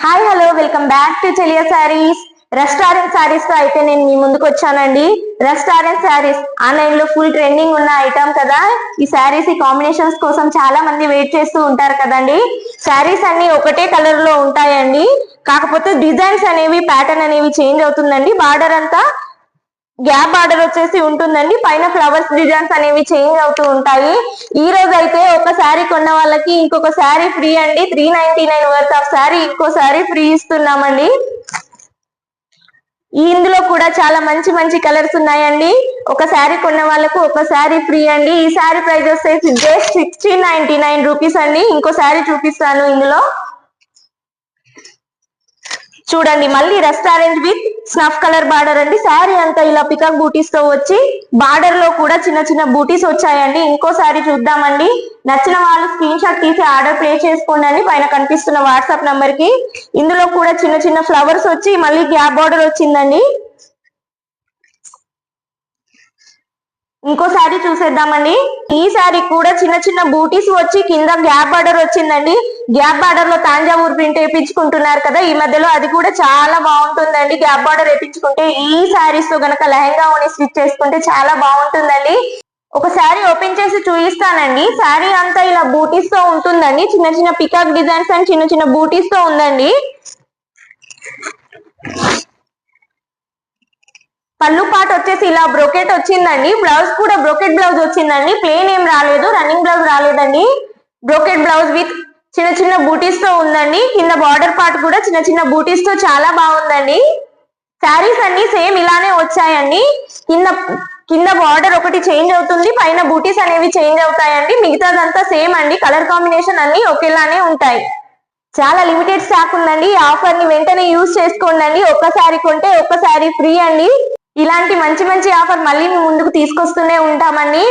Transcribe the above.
Hi hello welcome back to Cheliya saris. Restaurant saris తో అయితే నేను మీ ముందుకు వచ్చానండి. రెస్టారెంట్ సారీస్ ఆన్లైన్ లో ఫుల్ ట్రెండింగ్ ఉన్న ఐటమ్ కదా. ఈ సారీస్ ఈ కాంబినేషన్స్ కోసం చాలా మంది వెయిట్ చేస్తూ ఉంటారు కదండి. సారీస్ అన్ని ఒకటే కలర్ లో ఉంటాయండి, కాకపోతే డిజైన్స్ అనేవి ప్యాటర్న్ అనేవి చేంజ్ అవుతుందండి. బార్డర్ అంతా గ్యాప్ బార్డర్ వచ్చేసి ఉంటుందండి, పైన ఫ్లవర్స్ డిజైన్స్ అనేవి చేంజ్ అవుతూ ఉంటాయి. ఈ రోజు అయితే ఒక శారీ కొన్న వాళ్ళకి ఇంకొక శారీ ఫ్రీ అండి. 399 వర్త్ ఆఫ్ శారీ ఇంకో శారీ ఫ్రీ ఇస్తున్నామండి. ఇందులో కూడా చాలా మంచి మంచి కలర్స్ ఉన్నాయండి. ఒక శారీ కొన్న వాళ్ళకు ఒక శారీ ఫ్రీ అండి. ఈ శారీ ప్రైస్ వచ్చేసి జస్ట్ 1699 రూపీస్ అండి. ఇంకో శారీ చూపిస్తాను. ఇందులో చూడండి, మళ్ళీ restaurant with snuff colour border అండి. శారీ అంతా ఇలా పికాక్ బూటీస్ తో వచ్చి బార్డర్ లో కూడా చిన్న చిన్న బూటీస్ వచ్చాయండి. ఇంకో శారీ చూద్దామండి. నచ్చిన వాళ్ళు స్క్రీన్ షాట్ తీసి ఆర్డర్ ప్లేస్ చేసుకోండి పైన కనిపిస్తున్న వాట్సాప్ నంబర్ కి. ఇందులో కూడా చిన్న చిన్న ఫ్లవర్స్ వచ్చి మళ్ళీ గ్యాప్ బార్డర్ వచ్చిందండి. ఇంకో శారీ చూసేద్దామండి. ఈ శారీ కూడా చిన్న చిన్న బూటీస్ వచ్చి కింద గ్యాప్ బార్డర్ వచ్చిందండి. గ్యాప్ బార్డర్ లో తాంజావూర్ ప్రింట్ వేయించుకుంటున్నారు కదా ఈ మధ్యలో, అది కూడా చాలా బాగుంటుందండి. గ్యాప్ బార్డర్ వేయించుకుంటే ఈ శారీస్ తో గనక లెహంగా ఓని స్టిచ్ చేసుకుంటే చాలా బాగుంటుందండి. ఒక శారీ ఓపెన్ చేసి చూపిస్తానండి. శారీ అంతా ఇలా బూటీస్ తో ఉంటుందండి. చిన్న చిన్న పికాక్ డిజైన్స్ అండ్ చిన్న చిన్న బూటీస్ తో ఉందండి. పళ్ళు పాట వచ్చేసి ఇలా బ్రోకెట్ వచ్చిందండి. బ్లౌజ్ కూడా బ్రోకెట్ బ్లౌజ్ వచ్చిందండి. ప్లేన్ ఏం రాలేదు, రన్నింగ్ బ్లౌజ్ రాలేదండి. బ్రోకెట్ బ్లౌజ్ విత్ చిన్న చిన్న బూటీస్ తో ఉందండి. కింద బార్డర్ పార్ట్ కూడా చిన్న చిన్న బూటీస్ తో చాలా బాగుందండి. శారీస్ అన్ని సేమ్ ఇలానే వచ్చాయండి. కింద కింద బార్డర్ ఒకటి చేంజ్ అవుతుంది, పైన బూటీస్ అనేవి చేంజ్ అవుతాయండి. మిగతాదంతా సేమ్ అండి. కలర్ కాంబినేషన్ అన్ని ఒకేలానే ఉంటాయి. చాలా లిమిటెడ్ స్టాక్ ఉందండి. ఈ ఆఫర్ ని వెంటనే యూజ్ చేసుకోండి. ఒక్కసారి కొంటే ఒక్కసారి ఫ్రీ అండి. ఇలాంటి మంచి మంచి ఆఫర్ మళ్ళీ మీ ముందుకు తీసుకొస్తూనే ఉంటామండి.